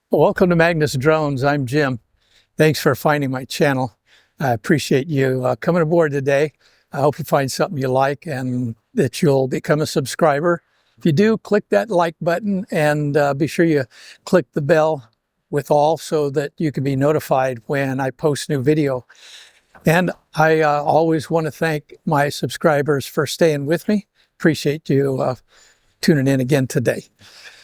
Welcome to Magnus Drones. I'm Jim. Thanks for finding my channel. I appreciate you coming aboard today. I hope you find something you like and that you'll become a subscriber. If you do, click that like button and be sure you click the bell with all so that you can be notified when I post new video. And I always want to thank my subscribers for staying with me. Appreciate you tuning in again today.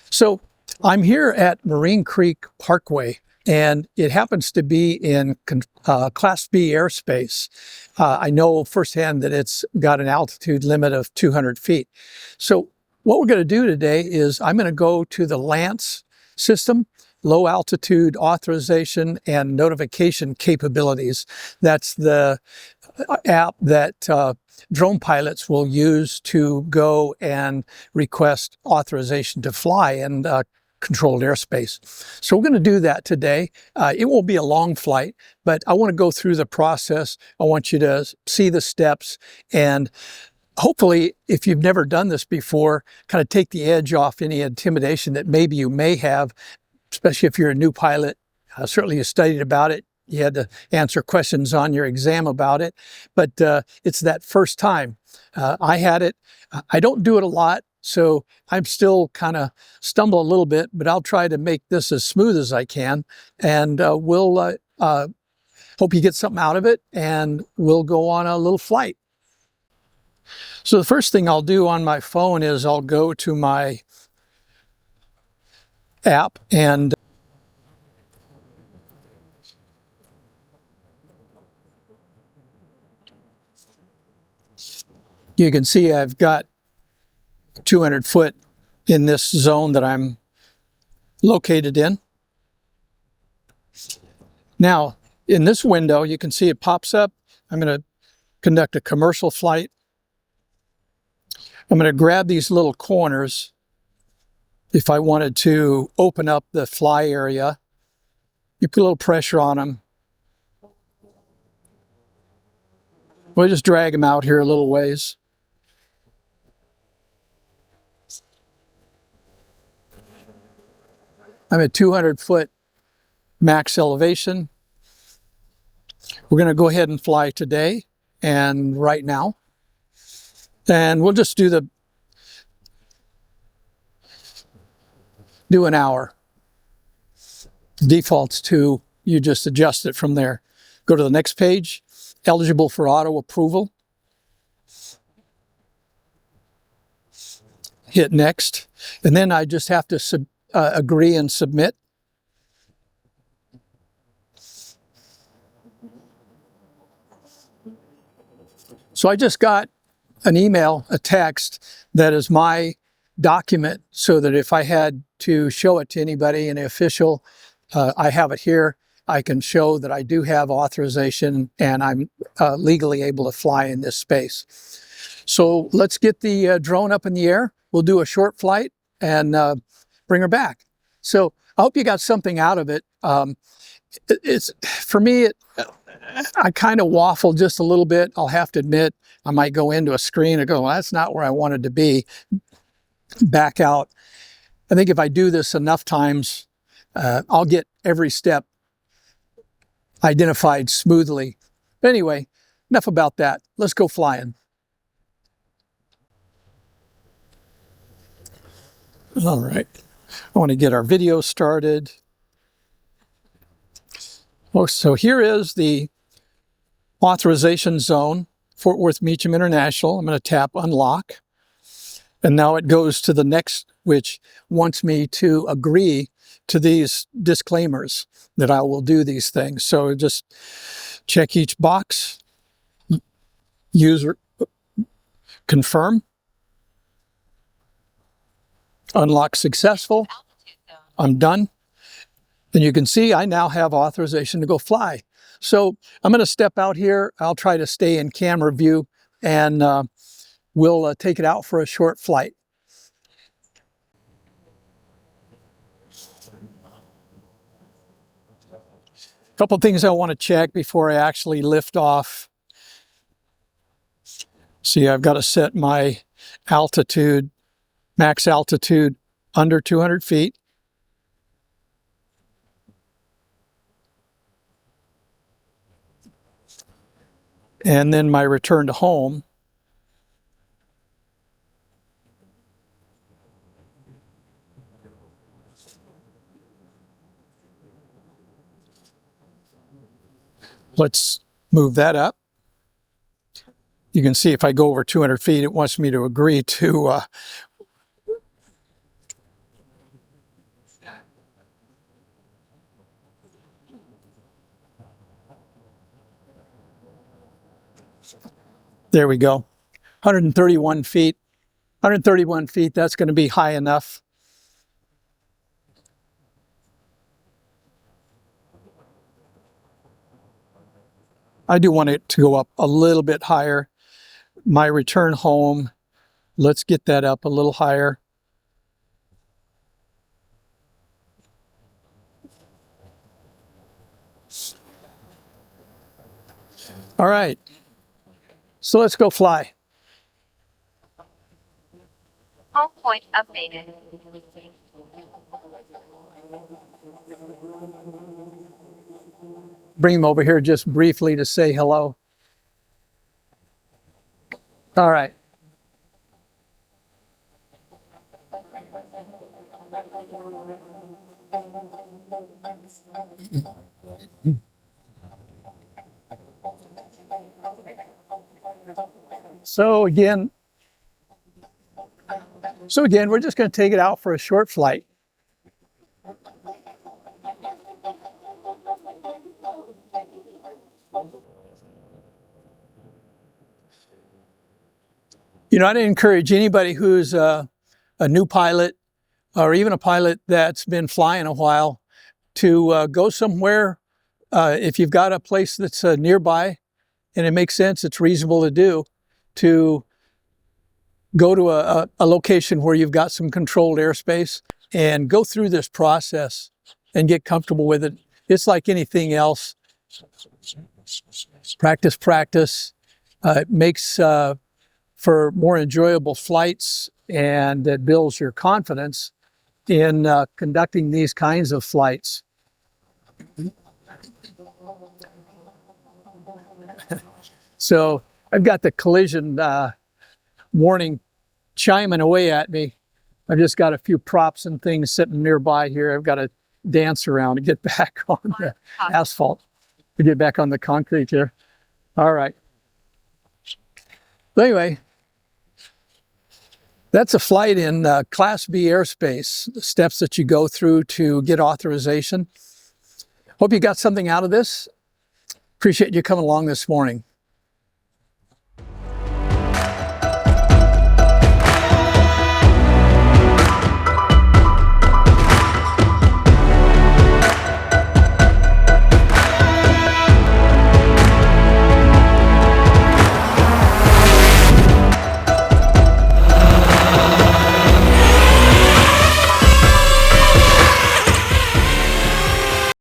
So I'm here at Marine Creek Parkway, and it happens to be in Class B airspace. I know firsthand that it's got an altitude limit of 200 feet. So what we're going to do today is I'm going to go to the LANCE system, low altitude authorization and notification capabilities. That's the app that drone pilots will use to go and request authorization to fly in controlled airspace. So we're going to do that today. It won't be a long flight, but I want to go through the process. I want you to see the steps, and hopefully, if you've never done this before, kind of take the edge off any intimidation that maybe you may have, especially if you're a new pilot. Certainly you studied about it. You had to answer questions on your exam about it, but it's that first time. I had it. I don't do it a lot, so I'm still kind of stumble a little bit, but I'll try to make this as smooth as I can, and we'll hope you get something out of it, and we'll go on a little flight. So the first thing I'll do on my phone is I'll go to my app, and you can see I've got 200 foot in this zone that I'm located in. Now, in this window, you can see it pops up. I'm going to conduct a commercial flight. I'm going to grab these little corners. If I wanted to open up the fly area, you put a little pressure on them. We'll just drag them out here a little ways. I'm at 200 foot max elevation. We're going to go ahead and fly today and right now. And we'll just do an hour. Defaults to, you just adjust it from there. Go to the next page, eligible for auto approval. Hit next. And then I just have to agree and submit. So I just got an email, a text that is my document, so that if I had to show it to anybody, an official, I have it here. I can show that I do have authorization and I'm legally able to fly in this space. So let's get the drone up in the air. We'll do a short flight and bring her back. So I hope you got something out of it. For me, I kind of waffle just a little bit. I'll have to admit, I might go into a screen and go, well, that's not where I wanted to be. Back out. I think if I do this enough times, I'll get every step identified smoothly. But anyway, enough about that. Let's go flying. All right. I want to get our video started. Oh, so here is the authorization zone, Fort Worth Meacham International. I'm going to tap unlock. And now it goes to the next, which wants me to agree to these disclaimers that I will do these things. So just check each box, user, confirm, unlock successful. I'm done. And you can see I now have authorization to go fly. So I'm going to step out here. I'll try to stay in camera view, and we'll take it out for a short flight. A couple things I want to check before I actually lift off. See, I've got to set my altitude, max altitude, under 200 feet. and then my return to home. Let's move that up. You can see if I go over 200 feet, it wants me to agree to there we go. 131 feet. 131 feet, that's going to be high enough. I do want it to go up a little bit higher. My return home, let's get that up a little higher. All right, so let's go fly. Home point updated. Bring them over here just briefly to say hello. All right. So again, we're just going to take it out for a short flight. You know, I'd encourage anybody who's a new pilot or even a pilot that's been flying a while to go somewhere. If you've got a place that's nearby and it makes sense, it's reasonable to do, to go to a location where you've got some controlled airspace and go through this process and get comfortable with it. It's like anything else. Practice, practice. It makes for more enjoyable flights, and it builds your confidence in conducting these kinds of flights. So I've got the collision warning chiming away at me. I've just got a few props and things sitting nearby here. I've got to dance around to get back on the asphalt, to get back on the concrete here. All right. But anyway, that's a flight in Class B airspace, the steps that you go through to get authorization. Hope you got something out of this. Appreciate you coming along this morning.